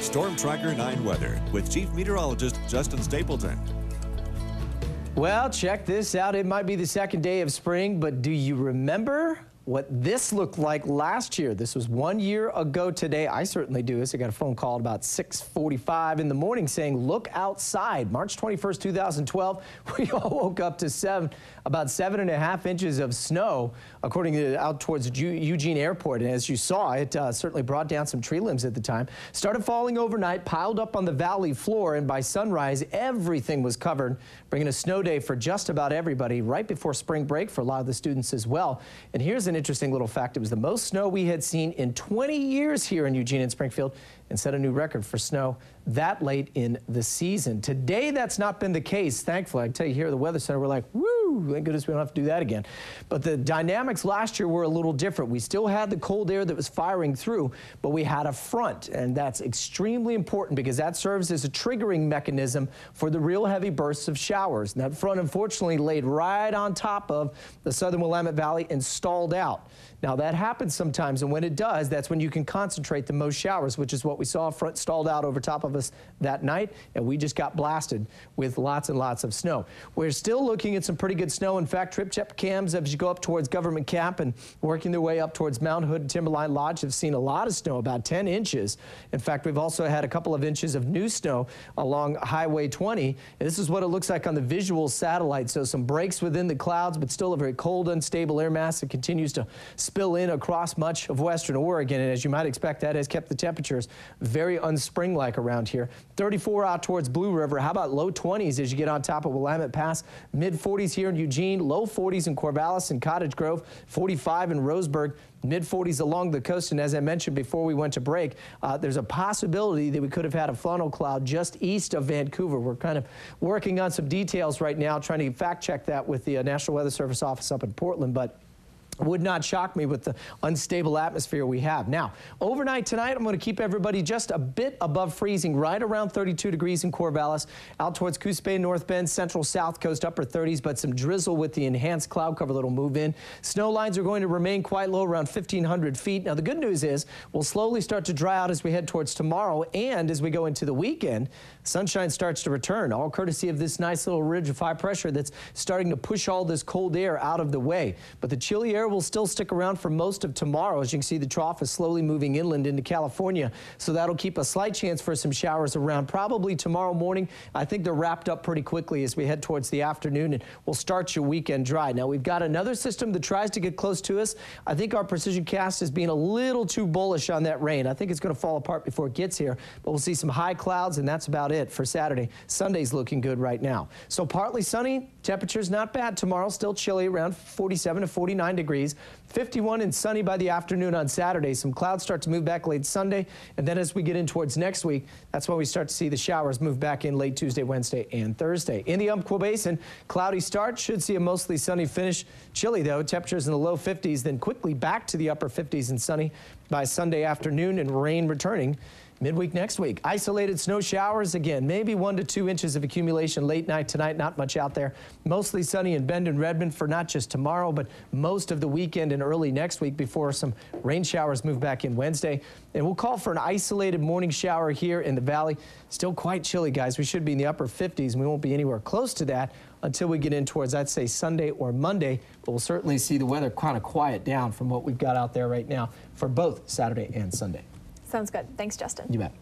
Storm Tracker 9 weather with Chief Meteorologist Justin Stapleton. Well, check this out. It might be the second day of spring, but do you remember what this looked like last year? This was 1 year ago today. I certainly do. I got a phone call at about 6:45 in the morning saying, look outside. March 21st, 2012, we all woke up to about 7.5 inches of snow, according to out towards Eugene Airport. And as you saw, it certainly brought down some tree limbs at the time. Started falling overnight, piled up on the valley floor, and by sunrise, everything was covered, bringing a snow day for just about everybody right before spring break for a lot of the students as well. And here's an interesting little fact. It was the most snow we had seen in 20 years here in Eugene and Springfield, and set a new record for snow that late in the season. Today, that's not been the case, thankfully. I tell you, here at the Weather Center, we're like, woo, thank goodness we don't have to do that again. But the dynamics last year were a little different. We still had the cold air that was firing through, but we had a front, and that's extremely important because that serves as a triggering mechanism for the real heavy bursts of showers. And that front, unfortunately, laid right on top of the southern Willamette Valley and stalled out. Now, that happens sometimes, and when it does, that's when you can concentrate the most showers, which is what we saw. Front stalled out over top of us that night, and we just got blasted with lots and lots of snow. We're still looking at some pretty good snow. In fact, trip check cams as you go up towards Government Camp and working their way up towards Mount Hood and Timberline Lodge have seen a lot of snow, about 10 inches. In fact, we've also had a couple of inches of new snow along Highway 20, and this is what it looks like on the visual satellite. So some breaks within the clouds, but still a very cold, unstable air mass that continues to spill in across much of western Oregon. And as you might expect, that has kept the temperatures very unspring-like around here. 34 out towards Blue River. How about low 20s as you get on top of Willamette Pass? Mid 40s here in Eugene, low 40s in Corvallis and Cottage Grove, 45 in Roseburg, mid 40s along the coast. And as I mentioned before we went to break, there's a possibility that we could have had a funnel cloud just east of Vancouver. We're kind of working on some details right now, trying to fact check that with the National Weather Service office up in Portland, but would not shock me with the unstable atmosphere we have. Now, overnight tonight, I'm going to keep everybody just a bit above freezing, right around 32 degrees in Corvallis, out towards Coos Bay, North Bend, central south coast, upper 30s, but some drizzle with the enhanced cloud cover that'll move in. Snow lines are going to remain quite low, around 1,500 feet. Now, the good news is we'll slowly start to dry out as we head towards tomorrow, and as we go into the weekend, sunshine starts to return, all courtesy of this nice little ridge of high pressure that's starting to push all this cold air out of the way. But the chilly air will still stick around for most of tomorrow. As you can see, the trough is slowly moving inland into California, so that'll keep a slight chance for some showers around probably tomorrow morning. I think they're wrapped up pretty quickly as we head towards the afternoon, and we'll start your weekend dry. Now, we've got another system that tries to get close to us. I think our precision cast is being a little too bullish on that rain. I think it's going to fall apart before it gets here, but we'll see some high clouds, and that's about it for Saturday. Sunday's looking good right now. So partly sunny, temperatures not bad tomorrow, still chilly around 47 to 49 degrees. 51 and sunny by the afternoon on Saturday. Some clouds start to move back late Sunday, and then as we get in towards next week, that's when we start to see the showers move back in late Tuesday, Wednesday, and Thursday. In the Umpqua Basin, cloudy start, should see a mostly sunny finish. Chilly, though, temperatures in the low 50s, then quickly back to the upper 50s and sunny by Sunday afternoon, and rain returning midweek next week. Isolated snow showers again, maybe 1 to 2 inches of accumulation late night tonight, not much out there. Mostly sunny in Bend and Redmond for not just tomorrow, but most of the weekend and early next week before some rain showers move back in Wednesday. And we'll call for an isolated morning shower here in the valley. Still quite chilly, guys. We should be in the upper 50s, and we won't be anywhere close to that until we get in towards, I'd say, Sunday or Monday. But we'll certainly see the weather kind of quiet down from what we've got out there right now for both Saturday and Sunday. Sounds good. Thanks, Justin. You bet.